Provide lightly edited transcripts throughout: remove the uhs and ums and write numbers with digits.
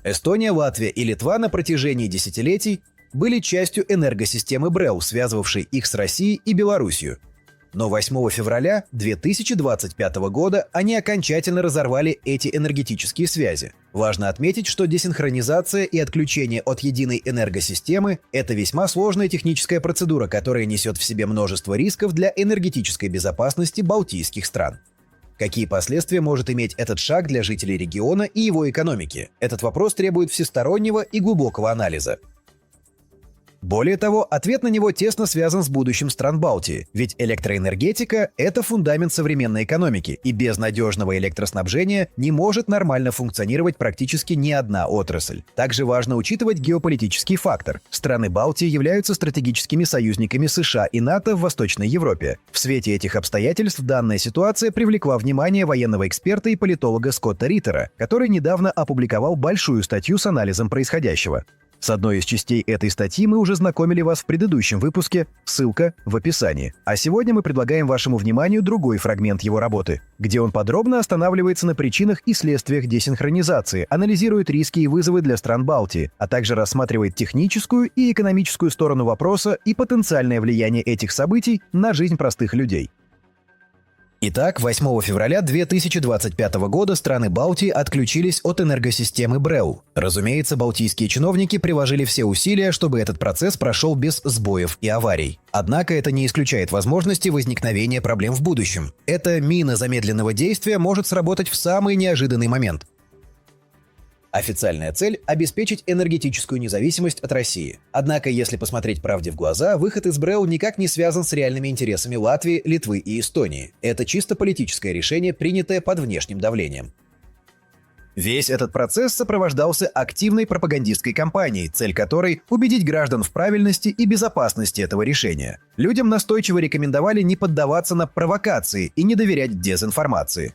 Эстония, Латвия и Литва на протяжении десятилетий были частью энергосистемы БРЭУ, связывавшей их с Россией и Белоруссией. Но 8 февраля 2025 года они окончательно разорвали эти энергетические связи. Важно отметить, что десинхронизация и отключение от единой энергосистемы – это весьма сложная техническая процедура, которая несет в себе множество рисков для энергетической безопасности балтийских стран. Какие последствия может иметь этот шаг для жителей региона и его экономики? Этот вопрос требует всестороннего и глубокого анализа. Более того, ответ на него тесно связан с будущим стран Балтии, ведь электроэнергетика – это фундамент современной экономики, и без надежного электроснабжения не может нормально функционировать практически ни одна отрасль. Также важно учитывать геополитический фактор. Страны Балтии являются стратегическими союзниками США и НАТО в Восточной Европе. В свете этих обстоятельств данная ситуация привлекла внимание военного эксперта и политолога Скотта Риттера, который недавно опубликовал большую статью с анализом происходящего. С одной из частей этой статьи мы уже знакомили вас в предыдущем выпуске, ссылка в описании. А сегодня мы предлагаем вашему вниманию другой фрагмент его работы, где он подробно останавливается на причинах и следствиях десинхронизации, анализирует риски и вызовы для стран Балтии, а также рассматривает техническую и экономическую сторону вопроса и потенциальное влияние этих событий на жизнь простых людей. Итак, 8 февраля 2025 года страны Балтии отключились от энергосистемы БРЭУ. Разумеется, балтийские чиновники приложили все усилия, чтобы этот процесс прошел без сбоев и аварий. Однако это не исключает возможности возникновения проблем в будущем. Эта мина замедленного действия может сработать в самый неожиданный момент. Официальная цель – обеспечить энергетическую независимость от России. Однако, если посмотреть правде в глаза, выход из БРЭУ никак не связан с реальными интересами Латвии, Литвы и Эстонии. Это чисто политическое решение, принятое под внешним давлением. Весь этот процесс сопровождался активной пропагандистской кампанией, цель которой – убедить граждан в правильности и безопасности этого решения. Людям настойчиво рекомендовали не поддаваться на провокации и не доверять дезинформации.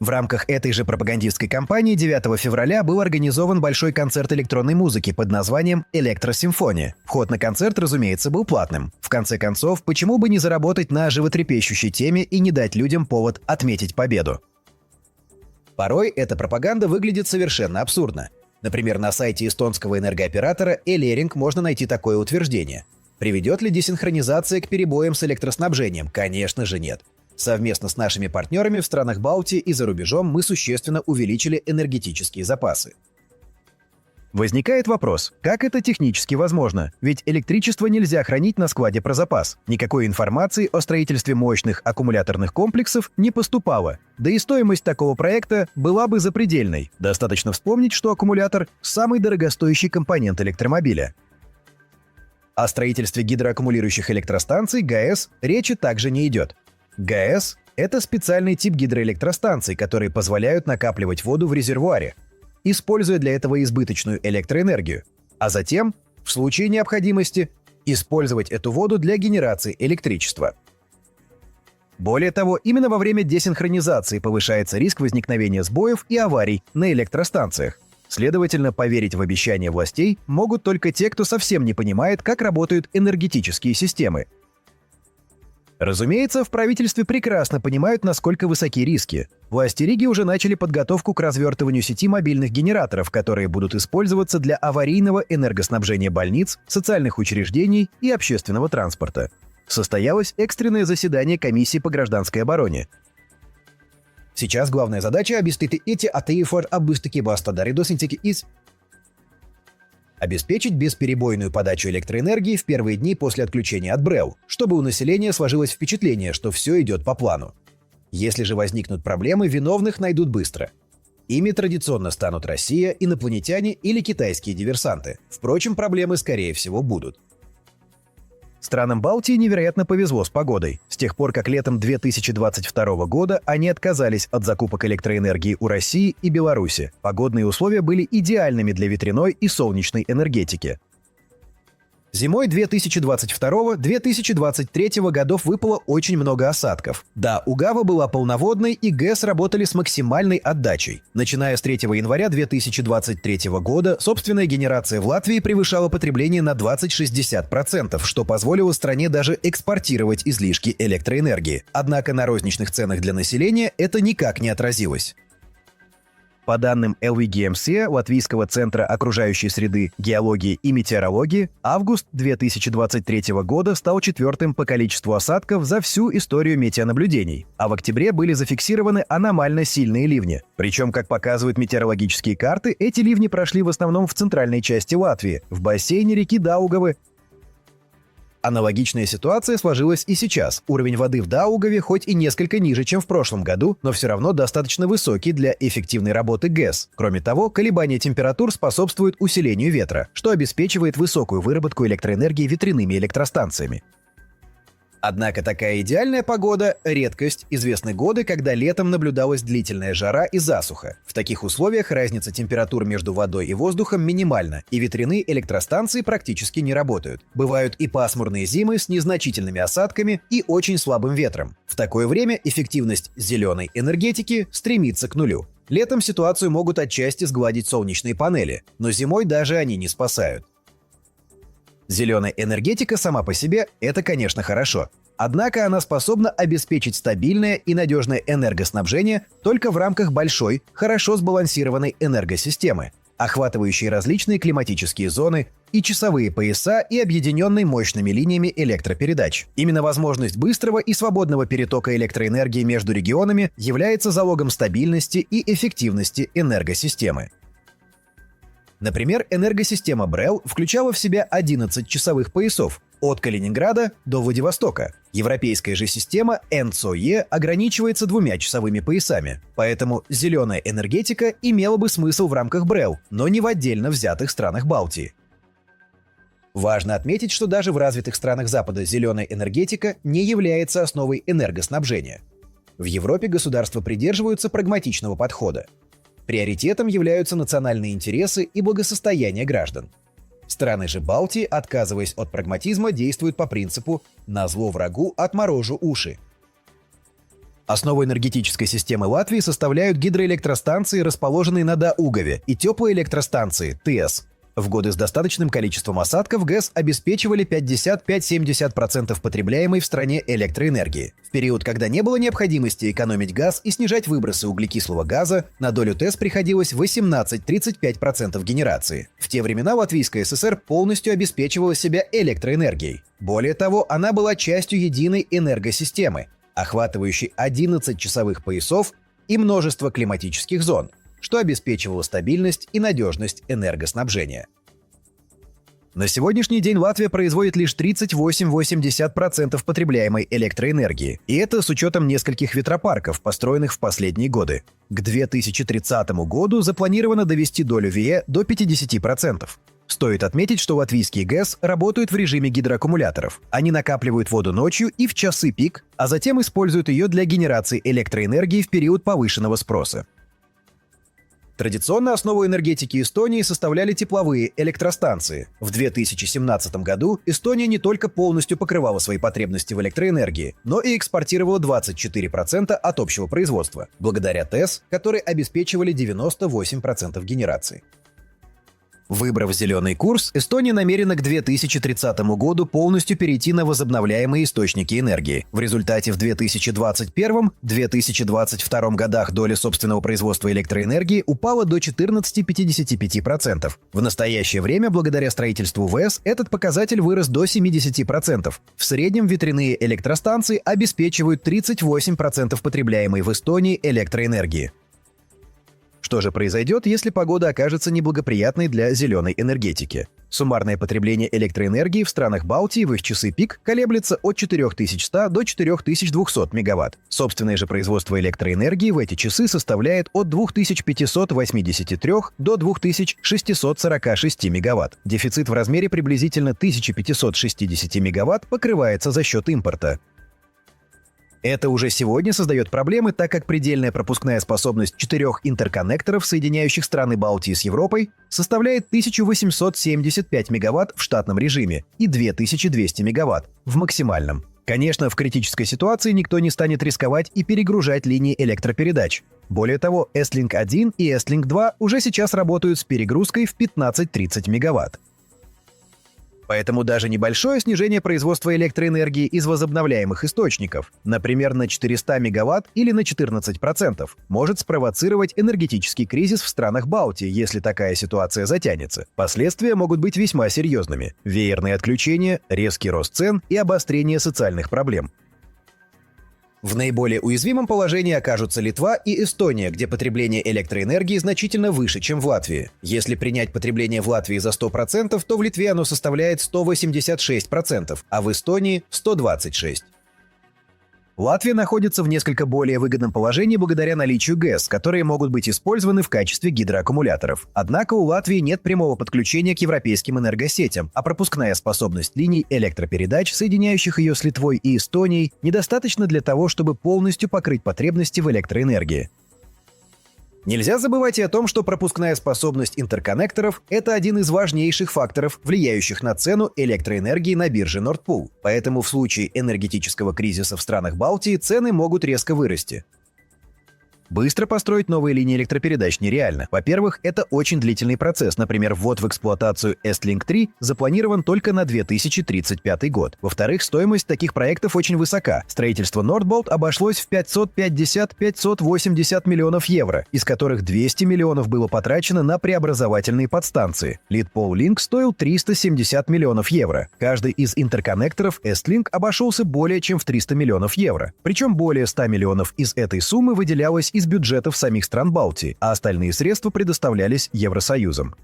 В рамках этой же пропагандистской кампании 9 февраля был организован большой концерт электронной музыки под названием «Электросимфония». Вход на концерт, разумеется, был платным. В конце концов, почему бы не заработать на животрепещущей теме и не дать людям повод отметить победу? Порой эта пропаганда выглядит совершенно абсурдно. Например, на сайте эстонского энергооператора Элеринг можно найти такое утверждение. Приведет ли десинхронизация к перебоям с электроснабжением? Конечно же нет. Совместно с нашими партнерами в странах Балтии и за рубежом мы существенно увеличили энергетические запасы. Возникает вопрос, как это технически возможно? Ведь электричество нельзя хранить на складе про запас. Никакой информации о строительстве мощных аккумуляторных комплексов не поступало. Да и стоимость такого проекта была бы запредельной. Достаточно вспомнить, что аккумулятор – самый дорогостоящий компонент электромобиля. О строительстве гидроаккумулирующих электростанций ГАЭС речи также не идет. ГАЭС – это специальный тип гидроэлектростанций, которые позволяют накапливать воду в резервуаре, используя для этого избыточную электроэнергию, а затем, в случае необходимости, использовать эту воду для генерации электричества. Более того, именно во время десинхронизации повышается риск возникновения сбоев и аварий на электростанциях. Следовательно, поверить в обещания властей могут только те, кто совсем не понимает, как работают энергетические системы. Разумеется, в правительстве прекрасно понимают, насколько высоки риски. Власти Риги уже начали подготовку к развертыванию сети мобильных генераторов, которые будут использоваться для аварийного энергоснабжения больниц, социальных учреждений и общественного транспорта. Состоялось экстренное заседание комиссии по гражданской обороне. Сейчас главная задача обеспечить бесперебойную подачу электроэнергии в первые дни после отключения от БРЭУ, чтобы у населения сложилось впечатление, что все идет по плану. Если же возникнут проблемы, виновных найдут быстро. Ими традиционно станут Россия, инопланетяне или китайские диверсанты. Впрочем, проблемы, скорее всего, будут. Странам Балтии невероятно повезло с погодой. С тех пор, как летом 2022 года они отказались от закупок электроэнергии у России и Беларуси. Погодные условия были идеальными для ветряной и солнечной энергетики. Зимой 2022-2023 годов выпало очень много осадков. Да, Угава была полноводной, и ГЭС работали с максимальной отдачей. Начиная с 3 января 2023 года собственная генерация в Латвии превышала потребление на 20-60%, что позволило стране даже экспортировать излишки электроэнергии. Однако на розничных ценах для населения это никак не отразилось. По данным LVGMC, Латвийского центра окружающей среды, геологии и метеорологии, август 2023 года стал четвертым по количеству осадков за всю историю метеонаблюдений, а в октябре были зафиксированы аномально сильные ливни. Причем, как показывают метеорологические карты, эти ливни прошли в основном в центральной части Латвии, в бассейне реки Даугавы. Аналогичная ситуация сложилась и сейчас. Уровень воды в Даугаве хоть и несколько ниже, чем в прошлом году, но все равно достаточно высокий для эффективной работы ГЭС. Кроме того, колебания температур способствуют усилению ветра, что обеспечивает высокую выработку электроэнергии ветряными электростанциями. Однако такая идеальная погода – редкость. Известны годы, когда летом наблюдалась длительная жара и засуха. В таких условиях разница температур между водой и воздухом минимальна, и ветряные электростанции практически не работают. Бывают и пасмурные зимы с незначительными осадками и очень слабым ветром. В такое время эффективность зеленой энергетики стремится к нулю. Летом ситуацию могут отчасти сгладить солнечные панели, но зимой даже они не спасают. Зеленая энергетика сама по себе – это, конечно, хорошо. Однако она способна обеспечить стабильное и надежное энергоснабжение только в рамках большой, хорошо сбалансированной энергосистемы, охватывающей различные климатические зоны и часовые пояса и объединенной мощными линиями электропередач. Именно возможность быстрого и свободного перетока электроэнергии между регионами является залогом стабильности и эффективности энергосистемы. Например, энергосистема БРЭЛЛ включала в себя 11 часовых поясов от Калининграда до Владивостока. Европейская же система НЦОЕ ограничивается 2 часовыми поясами, поэтому зеленая энергетика имела бы смысл в рамках БРЭЛЛ, но не в отдельно взятых странах Балтии. Важно отметить, что даже в развитых странах Запада зеленая энергетика не является основой энергоснабжения. В Европе государства придерживаются прагматичного подхода. Приоритетом являются национальные интересы и благосостояние граждан. Страны же Балтии, отказываясь от прагматизма, действуют по принципу «назло врагу отморожу уши». Основу энергетической системы Латвии составляют гидроэлектростанции, расположенные на Даугаве, и теплые электростанции ТЭС. В годы с достаточным количеством осадков ГЭС обеспечивали 55-70% потребляемой в стране электроэнергии. В период, когда не было необходимости экономить газ и снижать выбросы углекислого газа, на долю ТЭС приходилось 18-35% генерации. В те времена Латвийская ССР полностью обеспечивала себя электроэнергией. Более того, она была частью единой энергосистемы, охватывающей 11 часовых поясов и множество климатических зон, что обеспечивало стабильность и надежность энергоснабжения. На сегодняшний день Латвия производит лишь 38-80% потребляемой электроэнергии, и это с учетом нескольких ветропарков, построенных в последние годы. К 2030 году запланировано довести долю ВИЭ до 50%. Стоит отметить, что латвийские ГЭС работают в режиме гидроаккумуляторов. Они накапливают воду ночью и в часы пик, а затем используют ее для генерации электроэнергии в период повышенного спроса. Традиционно основу энергетики Эстонии составляли тепловые электростанции. В 2017 году Эстония не только полностью покрывала свои потребности в электроэнергии, но и экспортировала 24% от общего производства, благодаря ТЭС, которые обеспечивали 98% генерации. Выбрав зеленый курс, Эстония намерена к 2030 году полностью перейти на возобновляемые источники энергии. В результате в 2021-2022 годах доля собственного производства электроэнергии упала до 14-55%. В настоящее время, благодаря строительству ВЭС, этот показатель вырос до 70%. В среднем ветряные электростанции обеспечивают 38% потребляемой в Эстонии электроэнергии. Что же произойдет, если погода окажется неблагоприятной для зеленой энергетики? Суммарное потребление электроэнергии в странах Балтии в их часы пик колеблется от 4100 до 4200 мегаватт. Собственное же производство электроэнергии в эти часы составляет от 2583 до 2646 мегаватт. Дефицит в размере приблизительно 1560 мегаватт покрывается за счет импорта. Это уже сегодня создает проблемы, так как предельная пропускная способность 4 интерконнекторов, соединяющих страны Балтии с Европой, составляет 1875 мегаватт в штатном режиме и 2200 мегаватт в максимальном. Конечно, в критической ситуации никто не станет рисковать и перегружать линии электропередач. Более того, EstLink-1 и EstLink-2 уже сейчас работают с перегрузкой в 15-30 мегаватт. Поэтому даже небольшое снижение производства электроэнергии из возобновляемых источников, например, на 400 мегаватт или на 14%, может спровоцировать энергетический кризис в странах Балтии, если такая ситуация затянется. Последствия могут быть весьма серьезными: веерные отключения, резкий рост цен и обострение социальных проблем. В наиболее уязвимом положении окажутся Литва и Эстония, где потребление электроэнергии значительно выше, чем в Латвии. Если принять потребление в Латвии за 100%, то в Литве оно составляет 186%, а в Эстонии – 126%. Латвия находится в несколько более выгодном положении благодаря наличию ГЭС, которые могут быть использованы в качестве гидроаккумуляторов. Однако у Латвии нет прямого подключения к европейским энергосетям, а пропускная способность линий электропередач, соединяющих ее с Литвой и Эстонией, недостаточно для того, чтобы полностью покрыть потребности в электроэнергии. Нельзя забывать и о том, что пропускная способность интерконнекторов – это один из важнейших факторов, влияющих на цену электроэнергии на бирже Nord Pool. Поэтому в случае энергетического кризиса в странах Балтии цены могут резко вырасти. Быстро построить новые линии электропередач нереально. Во-первых, это очень длительный процесс. Например, ввод в эксплуатацию EstLink 3 запланирован только на 2035 год. Во-вторых, стоимость таких проектов очень высока. Строительство Nordbolt обошлось в 550-580 миллионов евро, из которых 200 миллионов было потрачено на преобразовательные подстанции. Lead-Pole Link стоил 370 миллионов евро. Каждый из интерконнекторов EstLink обошелся более чем в 300 миллионов евро. Причем более 100 миллионов из этой суммы выделялось из бюджетов самих стран Балтии, а остальные средства предоставлялись Евросоюзом.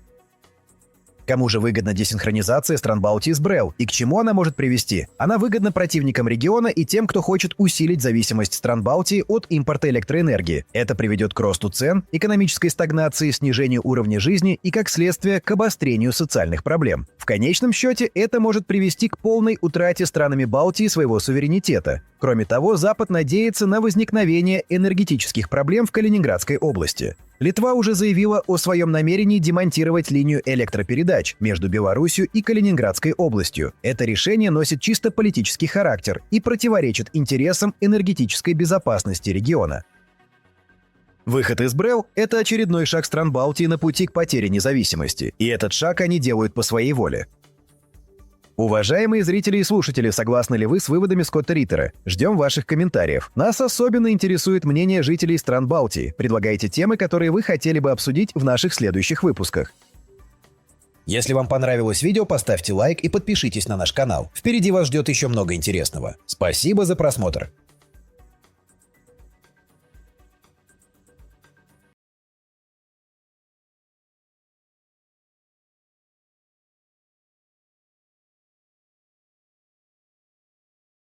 Кому же выгодна десинхронизация стран Балтии с БРЭЛ и к чему она может привести? Она выгодна противникам региона и тем, кто хочет усилить зависимость стран Балтии от импорта электроэнергии. Это приведет к росту цен, экономической стагнации, снижению уровня жизни и, как следствие, к обострению социальных проблем. В конечном счете, это может привести к полной утрате странами Балтии своего суверенитета. Кроме того, Запад надеется на возникновение энергетических проблем в Калининградской области. Литва уже заявила о своем намерении демонтировать линию электропередач между Белоруссией и Калининградской областью. Это решение носит чисто политический характер и противоречит интересам энергетической безопасности региона. Выход из БРЭЛ – это очередной шаг стран Балтии на пути к потере независимости, и этот шаг они делают по своей воле. Уважаемые зрители и слушатели, согласны ли вы с выводами Скотта Риттера? Ждем ваших комментариев. Нас особенно интересует мнение жителей стран Балтии. Предлагайте темы, которые вы хотели бы обсудить в наших следующих выпусках. Если вам понравилось видео, поставьте лайк и подпишитесь на наш канал. Впереди вас ждет еще много интересного. Спасибо за просмотр.